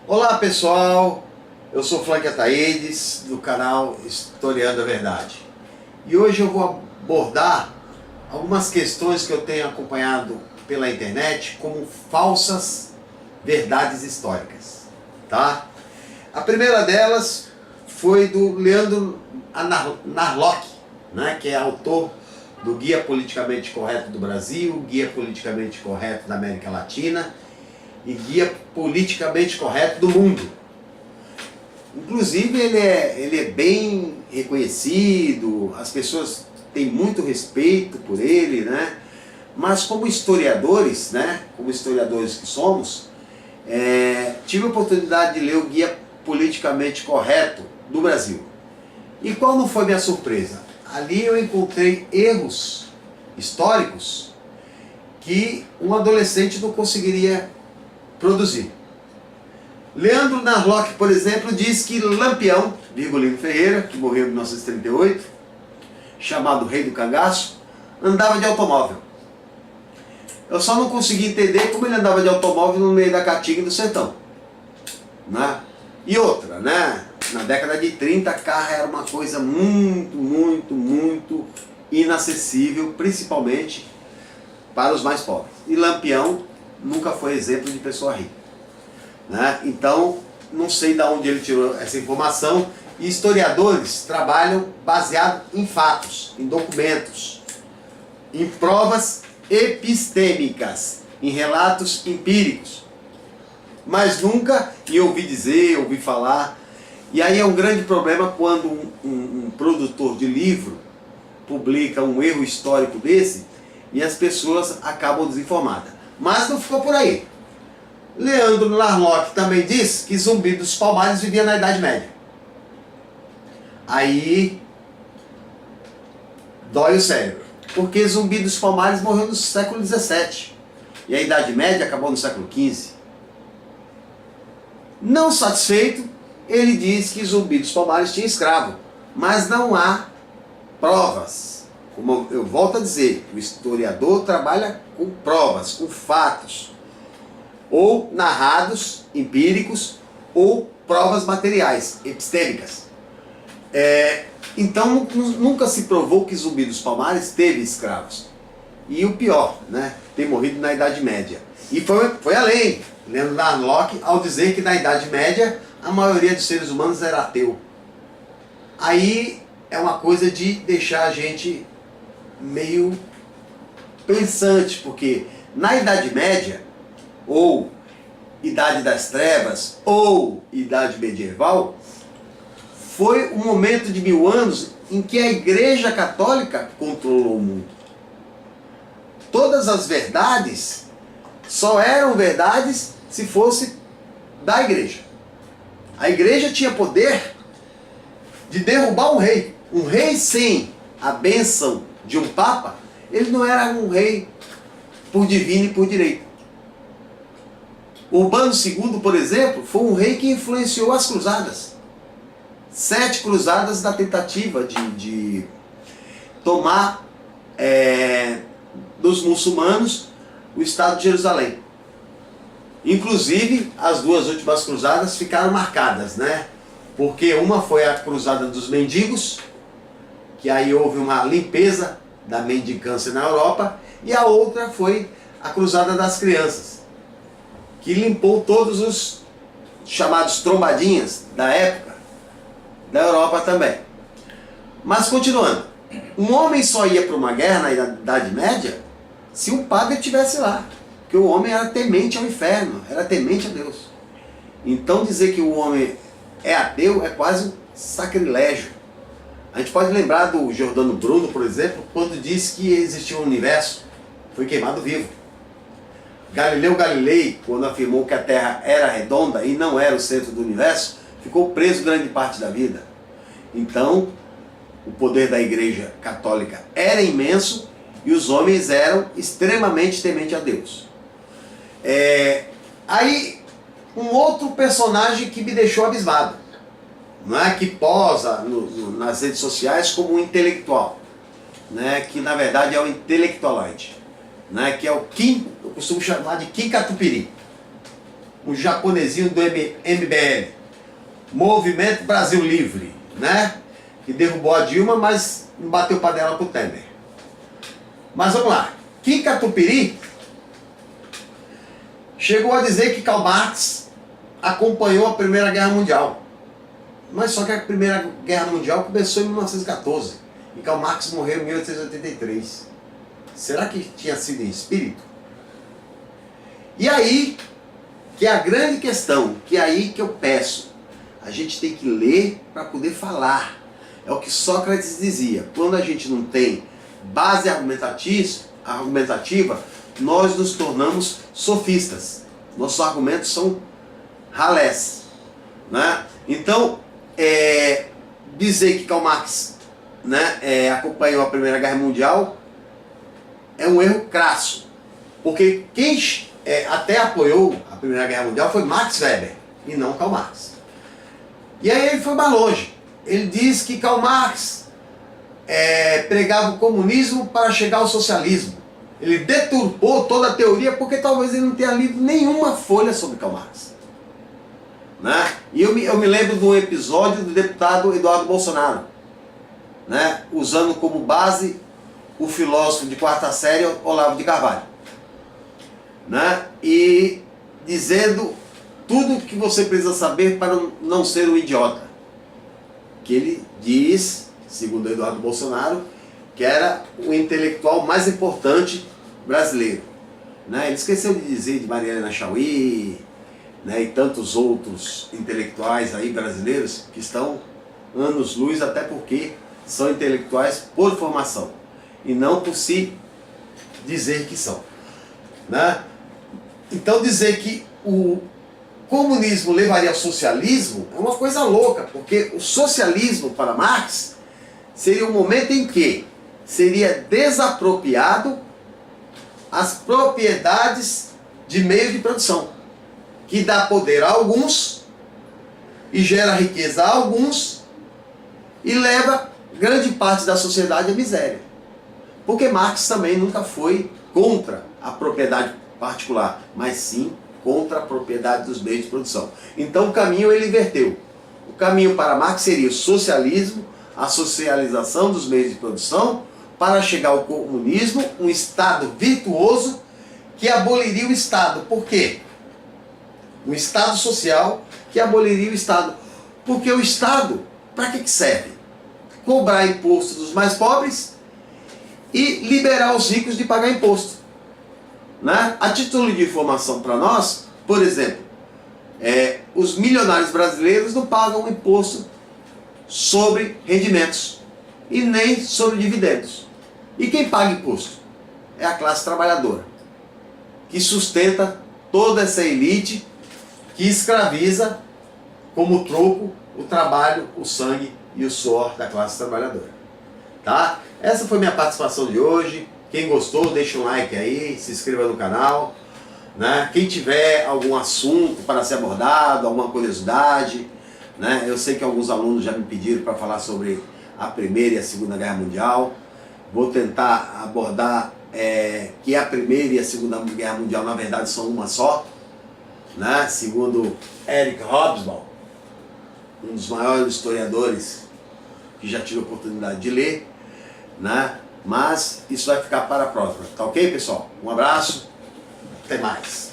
Olá pessoal, eu sou Frank Ataídes do canal Historiando a Verdade e hoje eu vou abordar algumas questões que eu tenho acompanhado pela internet como falsas verdades históricas, tá? A primeira delas foi do Leandro Narlock, né, que é autor do Guia Politicamente Correto do Brasil, Guia Politicamente Correto da América Latina e Guia Politicamente Correto do Mundo. Inclusive ele é bem reconhecido, as pessoas têm muito respeito por ele, né? Mas como historiadores, né? Como historiadores que somos, tive a oportunidade de ler o Guia Politicamente Correto do Brasil. E qual não foi minha surpresa? Ali eu encontrei erros históricos que um adolescente não conseguiria produzir. Leandro Narlock, por exemplo, diz que Lampião, Virgulino Ferreira, que morreu em 1938, chamado Rei do Cangaço, andava de automóvel. Eu só não consegui entender como ele andava de automóvel no meio da Caatinga e do sertão, né? E outra, né? Na década de 30, carro era uma coisa muito inacessível, principalmente para os mais pobres. E Lampião nunca foi exemplo de pessoa rica, né? Então, não sei de onde ele tirou essa informação. E historiadores trabalham baseado em fatos, em documentos, em provas epistêmicas, em relatos empíricos. Mas nunca em ouvir dizer, ouvir falar. E aí é um grande problema quando um produtor de livro publica um erro histórico desse e as pessoas acabam desinformadas. Mas não ficou por aí. Leandro Narlock também diz que Zumbi dos Palmares vivia na Idade Média. Aí dói o cérebro, porque Zumbi dos Palmares morreu no século XVII e a Idade Média acabou no século XV. Não satisfeito, ele diz que Zumbi dos Palmares tinha escravo, mas não há provas. Como eu volto a dizer, o historiador trabalha com provas, com fatos, ou narrados, empíricos, ou provas materiais, epistêmicas. Então nunca se provou que Zumbi dos Palmares teve escravos. E o pior, né, ter morrido na Idade Média. E foi além, Leandro Narlock, ao dizer que na Idade Média a maioria dos seres humanos era ateu. Aí é uma coisa de deixar a gente meio pensante, porque na Idade Média, ou Idade das Trevas, ou Idade Medieval, foi um momento de 1000 anos em que a Igreja Católica controlou o mundo. Todas as verdades só eram verdades se fosse da Igreja. A Igreja tinha poder de derrubar um rei. Um rei sem a bênção de um Papa, ele não era um rei por divino e por direito. Urbano II, por exemplo, foi um rei que influenciou as cruzadas. 7 cruzadas na tentativa de tomar dos muçulmanos o Estado de Jerusalém. Inclusive, as 2 últimas cruzadas ficaram marcadas, né? Porque uma foi a cruzada dos mendigos, que aí houve uma limpeza da mendicância na Europa, e a outra foi a cruzada das crianças, que limpou todos os chamados trombadinhas da época, da Europa também. Mas continuando, um homem só ia para uma guerra na Idade Média se o padre estivesse lá, porque o homem era temente ao inferno, era temente a Deus. Então dizer que o homem é ateu é quase um sacrilégio. A gente pode lembrar do Giordano Bruno, por exemplo, quando disse que existia um universo, foi queimado vivo. Galileu Galilei, quando afirmou que a Terra era redonda e não era o centro do universo, ficou preso grande parte da vida. Então, o poder da Igreja Católica era imenso e os homens eram extremamente tementes a Deus. Aí, um outro personagem que me deixou abismado, não é, que posa nas redes sociais como um intelectual, né, que na verdade é o intelectualite, né, que é o Kim, eu costumo chamar de Kim Catupiry. um japonesinho do MBL, Movimento Brasil Livre, né? Que derrubou a Dilma, mas não bateu panela pro Temer. Mas vamos lá. Kim Kataguiri chegou a dizer que Karl Marx acompanhou a Primeira Guerra Mundial. Mas só que a Primeira Guerra Mundial começou em 1914 e Karl Marx morreu em 1883. Será que tinha sido em espírito? E aí que é a grande questão, que é aí que eu peço. A gente tem que ler para poder falar. É o que Sócrates dizia. Quando a gente não tem base argumentativa, nós nos tornamos sofistas. Nossos argumentos são ralés, né? Então, dizer que Karl Marx, né, acompanhou a Primeira Guerra Mundial é um erro crasso. Porque quem até apoiou a Primeira Guerra Mundial foi Max Weber e não Karl Marx. E aí ele foi mais longe. Ele diz que Karl Marx pregava o comunismo para chegar ao socialismo. Ele deturpou toda a teoria porque talvez ele não tenha lido nenhuma folha sobre Karl Marx, né? E eu me lembro de um episódio do deputado Eduardo Bolsonaro, né, usando como base o filósofo de quarta série Olavo de Carvalho, né, e dizendo tudo o que você precisa saber para não ser um idiota. Que ele diz, segundo Eduardo Bolsonaro, que era o intelectual mais importante brasileiro, né? Ele esqueceu de dizer de Maria Helena Chauí, né, e tantos outros intelectuais aí brasileiros que estão anos-luz, até porque são intelectuais por formação e não por si dizer que são, né? Então dizer que o comunismo levaria ao socialismo é uma coisa louca, porque o socialismo para Marx seria um momento em que seria desapropriado as propriedades de meio de produção, que dá poder a alguns e gera riqueza a alguns e leva grande parte da sociedade à miséria. Porque Marx também nunca foi contra a propriedade particular, mas sim contra a propriedade dos meios de produção. Então o caminho ele inverteu. O caminho para Marx seria o socialismo, a socialização dos meios de produção, para chegar ao comunismo, um Estado virtuoso que aboliria o Estado. Por quê? Um Estado social que aboliria o Estado. Porque o Estado, para que serve? Cobrar imposto dos mais pobres e liberar os ricos de pagar imposto, né? A título de informação para nós, por exemplo, os milionários brasileiros não pagam imposto sobre rendimentos e nem sobre dividendos. E quem paga imposto? É a classe trabalhadora, que sustenta toda essa elite que escraviza como troco o trabalho, o sangue e o suor da classe trabalhadora. Tá? Essa foi minha participação de hoje. Quem gostou, deixa um like aí, se inscreva no canal, né? Quem tiver algum assunto para ser abordado, alguma curiosidade, né? Eu sei que alguns alunos já me pediram para falar sobre a Primeira e a Segunda Guerra Mundial. Vou tentar abordar que a Primeira e a Segunda Guerra Mundial na verdade são uma só, né? Segundo Eric Hobsbawm, um dos maiores historiadores que já tive a oportunidade de ler, né? Mas isso vai ficar para a próxima, tá ok, pessoal? Um abraço, até mais.